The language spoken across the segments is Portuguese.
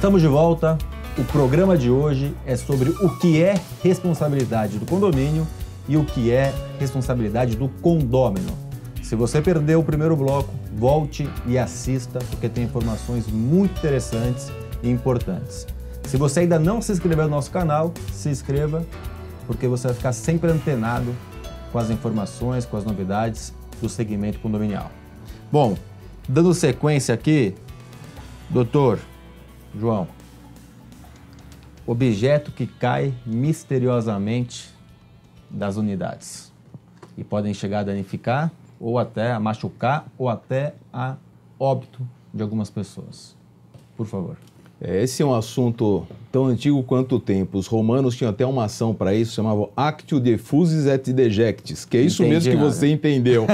Estamos de volta. O programa de hoje é sobre o que é responsabilidade do condomínio e o que é responsabilidade do condômino. Se você perdeu o primeiro bloco, volte e assista, porque tem informações muito interessantes e importantes. Se você ainda não se inscreveu no nosso canal, se inscreva, porque você vai ficar sempre antenado com as informações, com as novidades do segmento condominial. Bom, dando sequência aqui, doutor João, objeto que cai misteriosamente das unidades e podem chegar a danificar ou até a machucar ou até a óbito de algumas pessoas. Por favor. Esse é um assunto tão antigo quanto o tempo. Os romanos tinham até uma ação para isso, chamavam Actio Defusis et Dejectis, que é isso mesmo que você entendeu.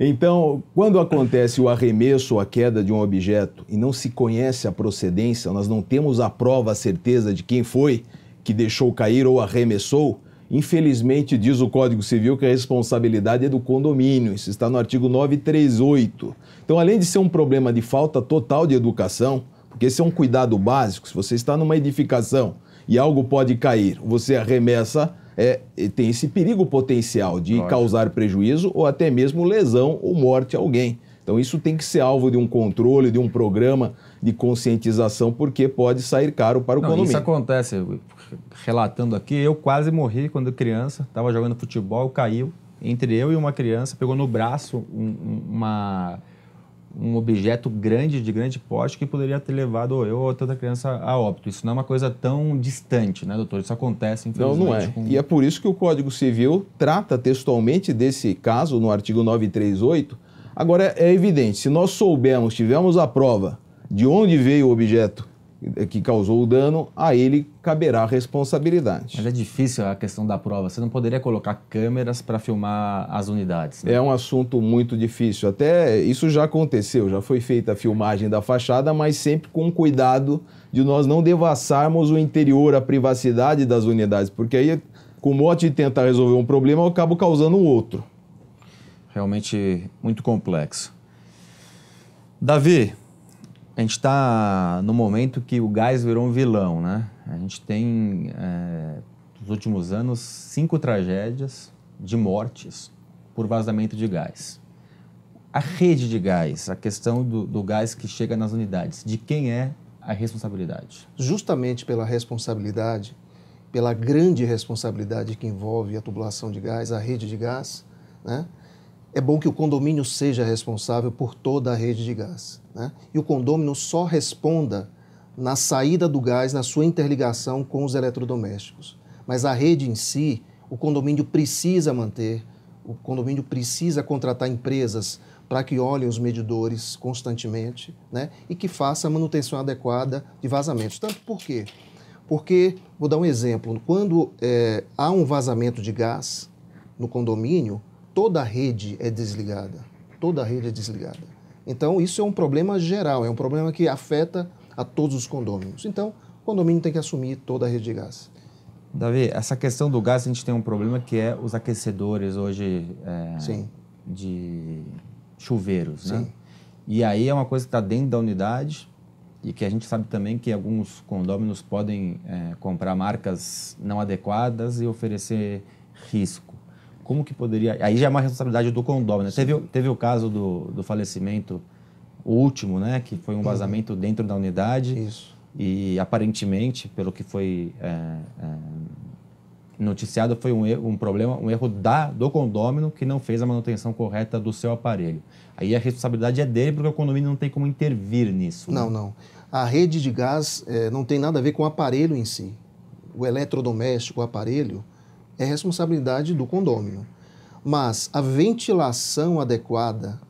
Então, quando acontece o arremesso ou a queda de um objeto e não se conhece a procedência, nós não temos a prova, a certeza de quem foi que deixou cair ou arremessou, infelizmente diz o Código Civil que a responsabilidade é do condomínio. Isso está no artigo 938. Então, além de ser um problema de falta total de educação, porque esse é um cuidado básico, se você está numa edificação e algo pode cair, você arremessa, tem esse perigo potencial de causar prejuízo ou até mesmo lesão ou morte a alguém. Então isso tem que ser alvo de um controle, de um programa de conscientização, porque pode sair caro para o condomínio. Isso acontece, relatando aqui, eu quase morri quando criança, estava jogando futebol, caiu, entre eu e uma criança, pegou no braço um objeto grande, de grande porte, que poderia ter levado eu ou outra criança a óbito. Isso não é uma coisa tão distante, né, doutor? Isso acontece, infelizmente. Não é. E é por isso que o Código Civil trata textualmente desse caso, no artigo 938. Agora, é evidente, se nós soubermos, tivermos a prova de onde veio o objeto que causou o dano, a ele caberá a responsabilidade. Mas é difícil a questão da prova. Você não poderia colocar câmeras para filmar as unidades, né? É um assunto muito difícil. Até isso já aconteceu, já foi feita a filmagem da fachada, mas sempre com cuidado de nós não devassarmos o interior, a privacidade das unidades, porque aí, com o mote de tentar resolver um problema, eu acabo causando um outro. Realmente muito complexo. Davi, a gente está no momento que o gás virou um vilão, né? A gente tem, nos últimos anos, 5 tragédias de mortes por vazamento de gás. A rede de gás, a questão do gás que chega nas unidades, de quem é a responsabilidade? Justamente pela responsabilidade, pela grande responsabilidade que envolve a tubulação de gás, a rede de gás, né? É bom que o condomínio seja responsável por toda a rede de gás, né? E o condomínio só responda na saída do gás, na sua interligação com os eletrodomésticos. Mas a rede em si, o condomínio precisa manter, o condomínio precisa contratar empresas para que olhem os medidores constantemente, né? E que faça a manutenção adequada de vazamentos. Tanto por quê? Porque, vou dar um exemplo, quando há um vazamento de gás no condomínio, toda a rede é desligada. Toda a rede é desligada. Então, isso é um problema geral, é um problema que afeta a todos os condôminos. Então, o condomínio tem que assumir toda a rede de gás. Davi, essa questão do gás, a gente tem um problema que é os aquecedores hoje de chuveiros, né? Sim. E aí é uma coisa que está dentro da unidade e que a gente sabe também que alguns condôminos podem comprar marcas não adequadas e oferecer risco. Como que poderia... Aí já é uma responsabilidade do condômino. Teve o caso do falecimento, o último, né? Que foi um vazamento dentro da unidade. Isso. E aparentemente, pelo que foi noticiado, foi um erro do condômino que não fez a manutenção correta do seu aparelho. Aí a responsabilidade é dele, porque o condomínio não tem como intervir nisso. Não, né? não. A rede de gás não tem nada a ver com o aparelho em si. O eletrodoméstico, o aparelho, é responsabilidade do condômino. Mas a ventilação adequada,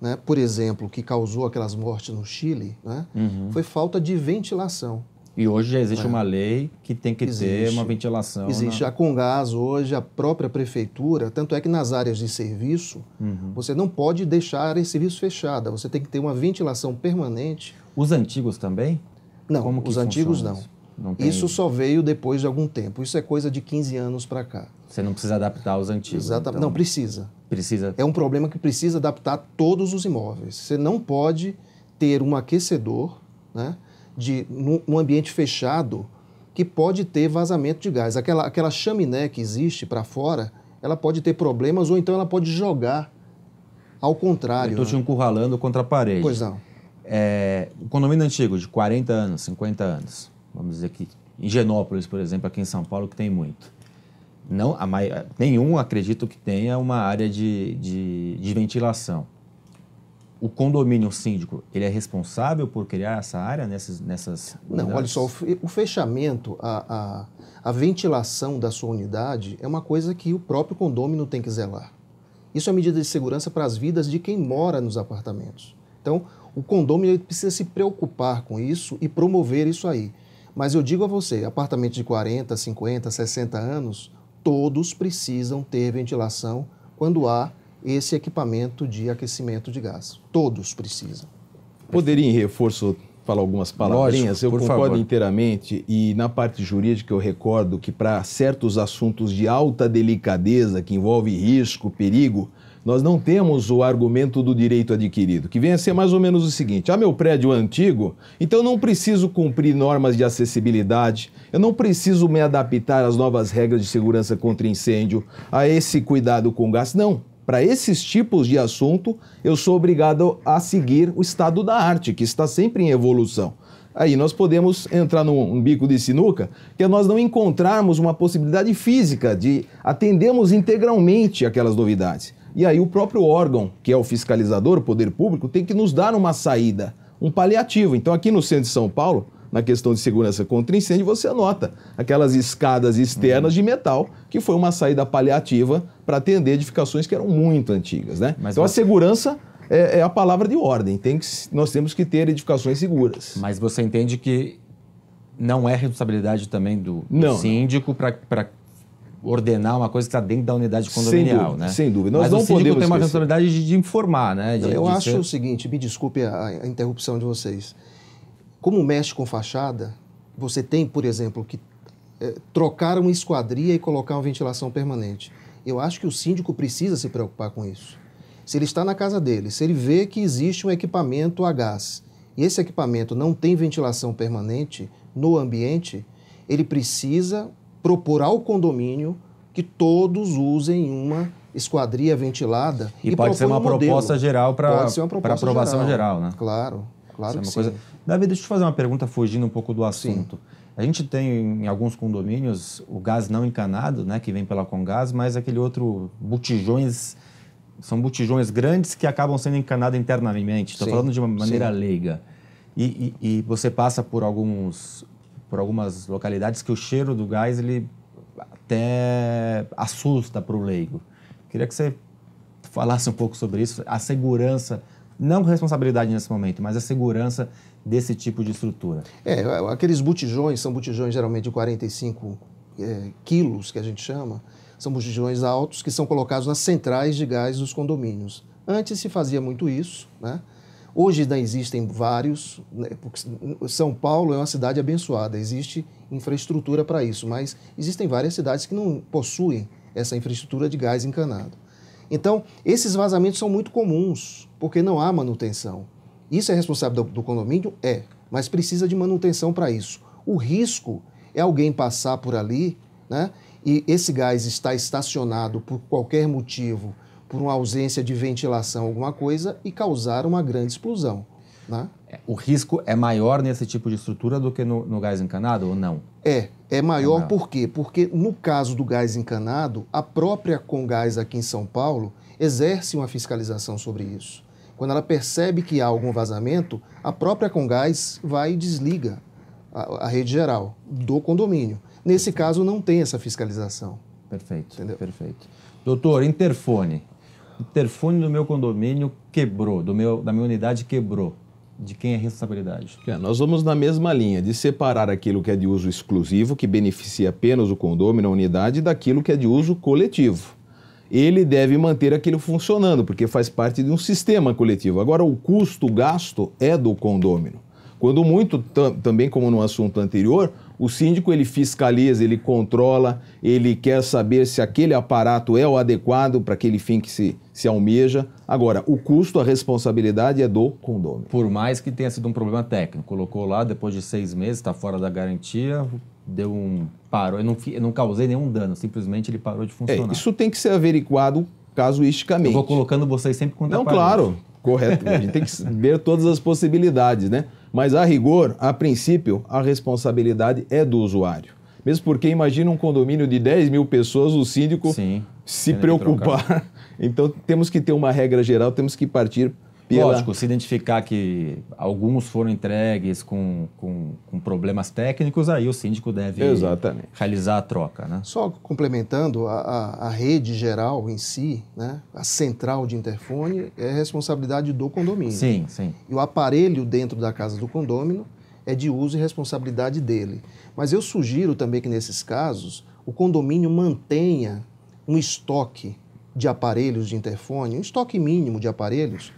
né, por exemplo, que causou aquelas mortes no Chile, né, foi falta de ventilação. E hoje já existe uma lei que tem que ter uma ventilação. Existe. A Comgás hoje, a própria prefeitura, tanto é que nas áreas de serviço, você não pode deixar a área de serviço fechada, você tem que ter uma ventilação permanente. Os antigos também? Não, os antigos não. Tem... Isso só veio depois de algum tempo. Isso é coisa de 15 anos para cá. Você não precisa adaptar aos antigos. Exatamente. Então... Não, precisa. Precisa. É um problema que precisa adaptar todos os imóveis. Você não pode ter um aquecedor, né, num ambiente fechado que pode ter vazamento de gás. Aquela chaminé que existe para fora, ela pode ter problemas ou então ela pode jogar ao contrário. Eu estou te encurralando contra a parede. Pois não. O condomínio antigo, de 40 anos, 50 anos, vamos dizer que em Higienópolis, por exemplo, aqui em São Paulo, que tem muito. Não, nenhum acredito que tenha uma área de ventilação. O condomínio síndico, ele é responsável por criar essa área nessas Não, unidades? olha só, o fechamento, a ventilação da sua unidade é uma coisa que o próprio condômino tem que zelar. Isso é medida de segurança para as vidas de quem mora nos apartamentos. Então, o condômino ele precisa se preocupar com isso e promover isso aí. Mas eu digo a você, apartamentos de 40, 50, 60 anos, todos precisam ter ventilação quando há esse equipamento de aquecimento de gás. Todos precisam. Poderia, em reforço, falar algumas palavrinhas? Lógico, eu concordo favor. inteiramente. E na parte jurídica eu recordo que para certos assuntos de alta delicadeza, que envolve risco, perigo, nós não temos o argumento do direito adquirido, que vem a ser mais ou menos o seguinte: meu prédio é antigo, então eu não preciso cumprir normas de acessibilidade, eu não preciso me adaptar às novas regras de segurança contra incêndio, a esse cuidado com gás. Não. Para esses tipos de assunto, eu sou obrigado a seguir o estado da arte, que está sempre em evolução. Aí nós podemos entrar num bico de sinuca, que é nós não encontrarmos uma possibilidade física de atendermos integralmente aquelas novidades. E aí o próprio órgão, que é o fiscalizador, o poder público, tem que nos dar uma saída, um paliativo. Então aqui no centro de São Paulo, na questão de segurança contra incêndio, você anota aquelas escadas externas de metal, que foi uma saída paliativa para atender edificações que eram muito antigas, né? Então a segurança é a palavra de ordem, nós temos que ter edificações seguras. Mas você entende que não é responsabilidade também do síndico para ordenar uma coisa que está dentro da unidade condominial, né? Sem dúvida. Mas o síndico tem uma responsabilidade de informar, né? Eu acho o seguinte, me desculpe a interrupção de vocês. Como mexe com fachada, você tem, por exemplo, que trocar uma esquadria e colocar uma ventilação permanente. Eu acho que o síndico precisa se preocupar com isso. Se ele está na casa dele, se ele vê que existe um equipamento a gás e esse equipamento não tem ventilação permanente no ambiente, ele precisa propor ao condomínio que todos usem uma esquadria ventilada. E pode ser uma proposta geral para aprovação geral, né? Claro que sim. Davi, deixa eu te fazer uma pergunta fugindo um pouco do assunto. Sim. A gente tem em alguns condomínios o gás não encanado, né, que vem pela Comgás, mas aquele outro botijões, são botijões grandes que acabam sendo encanados internamente. Estou falando de uma maneira leiga. E você passa por algumas localidades que o cheiro do gás ele até assusta para o leigo. Queria que você falasse um pouco sobre isso, a segurança, não responsabilidade nesse momento, mas a segurança desse tipo de estrutura. Aqueles botijões, são botijões geralmente de 45 quilos, que a gente chama, são botijões altos que são colocados nas centrais de gás dos condomínios. Antes se fazia muito isso, né? Hoje ainda existem vários, né? Porque São Paulo é uma cidade abençoada, existe infraestrutura para isso, mas existem várias cidades que não possuem essa infraestrutura de gás encanado. Então, esses vazamentos são muito comuns, porque não há manutenção. Isso é responsável do condomínio? Mas precisa de manutenção para isso. O risco é alguém passar por ali, né, e esse gás está estacionado por qualquer motivo, por uma ausência de ventilação, alguma coisa, e causar uma grande explosão, né? O risco é maior nesse tipo de estrutura do que no gás encanado ou não? É maior por quê? Porque no caso do gás encanado, a própria Comgás aqui em São Paulo exerce uma fiscalização sobre isso. Quando ela percebe que há algum vazamento, a própria Comgás vai e desliga a rede geral do condomínio. Nesse caso, não tem essa fiscalização. Perfeito, entendeu? Perfeito. Doutor, interfone. O interfone do meu condomínio quebrou, da minha unidade quebrou. De quem é a responsabilidade? Nós vamos na mesma linha, de separar aquilo que é de uso exclusivo, que beneficia apenas o condômino, a unidade, daquilo que é de uso coletivo. Ele deve manter aquilo funcionando, porque faz parte de um sistema coletivo. Agora, o custo, o gasto é do condômino. Quando muito, também como no assunto anterior, O síndico, ele fiscaliza, ele controla, ele quer saber se aquele aparato é o adequado para aquele fim que se almeja. Agora, o custo, a responsabilidade é do condomínio. Por mais que tenha sido um problema técnico, colocou lá, depois de 6 meses, está fora da garantia, parou. Eu não causei nenhum dano, simplesmente ele parou de funcionar. Isso tem que ser averiguado casuisticamente. Eu vou colocando vocês sempre contra a parede. Claro, correto. A gente tem que ver todas as possibilidades, né? Mas, a rigor, a princípio, a responsabilidade é do usuário. Mesmo porque, imagina um condomínio de 10 mil pessoas, o síndico se preocupar. Então, temos que ter uma regra geral, temos que partir pela... Lógico, se identificar que alguns foram entregues com problemas técnicos, aí o síndico deve realizar a troca, né? Só complementando, a rede geral em si, né, a central de interfone, é responsabilidade do condomínio. Sim, sim. E o aparelho dentro da casa do condomínio é de uso e responsabilidade dele. Mas eu sugiro também que, nesses casos, o condomínio mantenha um estoque de aparelhos de interfone, um estoque mínimo de aparelhos,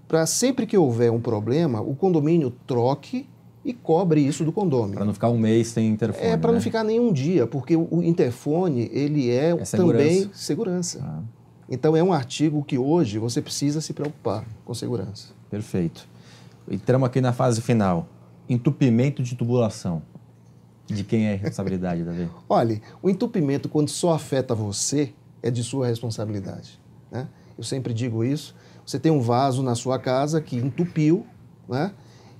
para sempre que houver um problema, o condomínio troque e cobre isso do condomínio. Para não ficar um mês sem interfone. Para não ficar nenhum dia, porque o interfone, ele é também segurança. Então, é um artigo que hoje você precisa se preocupar com segurança. Perfeito. Entramos aqui na fase final. Entupimento de tubulação. De quem é a responsabilidade, Davi? Olha, o entupimento, quando só afeta você, é de sua responsabilidade, né? Eu sempre digo isso. Você tem um vaso na sua casa que entupiu, né?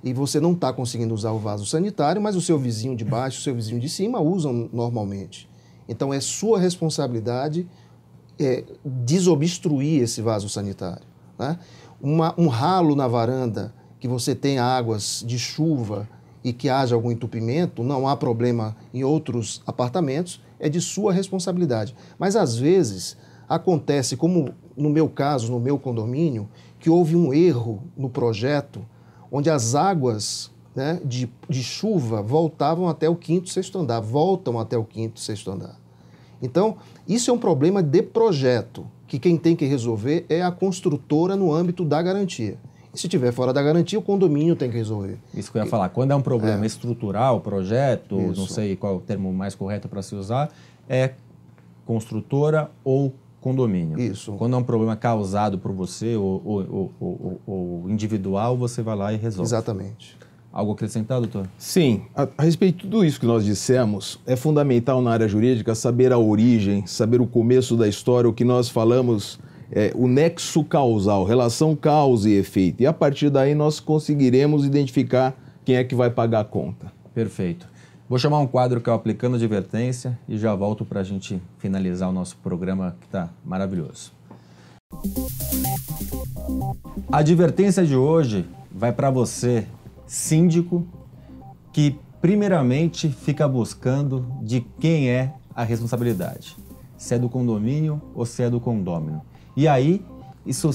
E você não está conseguindo usar o vaso sanitário, mas o seu vizinho de baixo, o seu vizinho de cima usam normalmente. Então, é sua responsabilidade desobstruir esse vaso sanitário, né? Um ralo na varanda, que você tenha águas de chuva e que haja algum entupimento, não há problema em outros apartamentos, é de sua responsabilidade. Mas, às vezes, acontece, como no meu caso, no meu condomínio, que houve um erro no projeto, onde as águas, né, de chuva voltam até o 5º, 6º andar. Então, isso é um problema de projeto, que quem tem que resolver é a construtora no âmbito da garantia. E se estiver fora da garantia, o condomínio tem que resolver. Isso que eu ia falar. Quando é um problema estrutural, projeto, não sei qual é o termo mais correto para se usar, é construtora ou condomínio. Isso. Quando é um problema causado por você ou individual, você vai lá e resolve. Exatamente. Algo a acrescentar, doutor? Sim. A respeito de tudo isso que nós dissemos, é fundamental na área jurídica saber a origem, saber o começo da história, o que nós falamos, o nexo causal, relação causa e efeito. E a partir daí nós conseguiremos identificar quem é que vai pagar a conta. Perfeito. Vou chamar um quadro que é o Aplicando Advertência e já volto para a gente finalizar o nosso programa, que está maravilhoso. A advertência de hoje vai para você, síndico, que primeiramente fica buscando de quem é a responsabilidade. Se é do condomínio ou se é do condômino. E aí, isso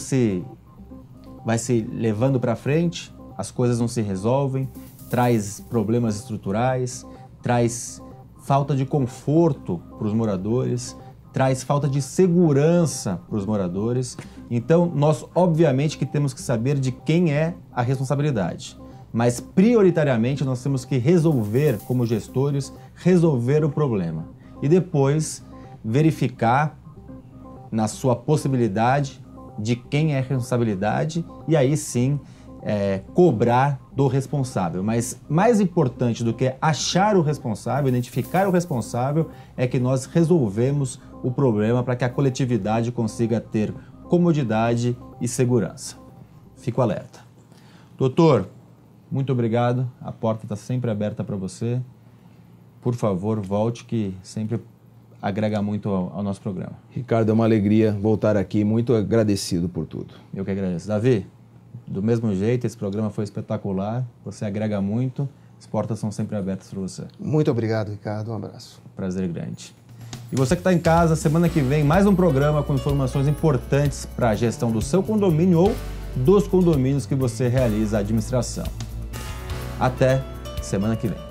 vai se levando para frente, as coisas não se resolvem, traz problemas estruturais, traz falta de conforto para os moradores, traz falta de segurança para os moradores. Então, nós obviamente que temos que saber de quem é a responsabilidade. Mas, prioritariamente, nós temos que resolver, como gestores, resolver o problema. E depois, verificar na sua possibilidade de quem é a responsabilidade e aí sim cobrar do responsável. Mas mais importante do que achar o responsável, identificar o responsável, é que nós resolvemos o problema para que a coletividade consiga ter comodidade e segurança. Fico alerta. Doutor, muito obrigado. A porta está sempre aberta para você. Por favor, volte, que sempre agrega muito ao nosso programa. Ricardo, é uma alegria voltar aqui, muito agradecido por tudo. Eu que agradeço. Davi, do mesmo jeito, esse programa foi espetacular, você agrega muito, as portas são sempre abertas para você. Muito obrigado, Ricardo, um abraço. Prazer grande. E você que está em casa, semana que vem, mais um programa com informações importantes para a gestão do seu condomínio ou dos condomínios que você realiza a administração. Até semana que vem.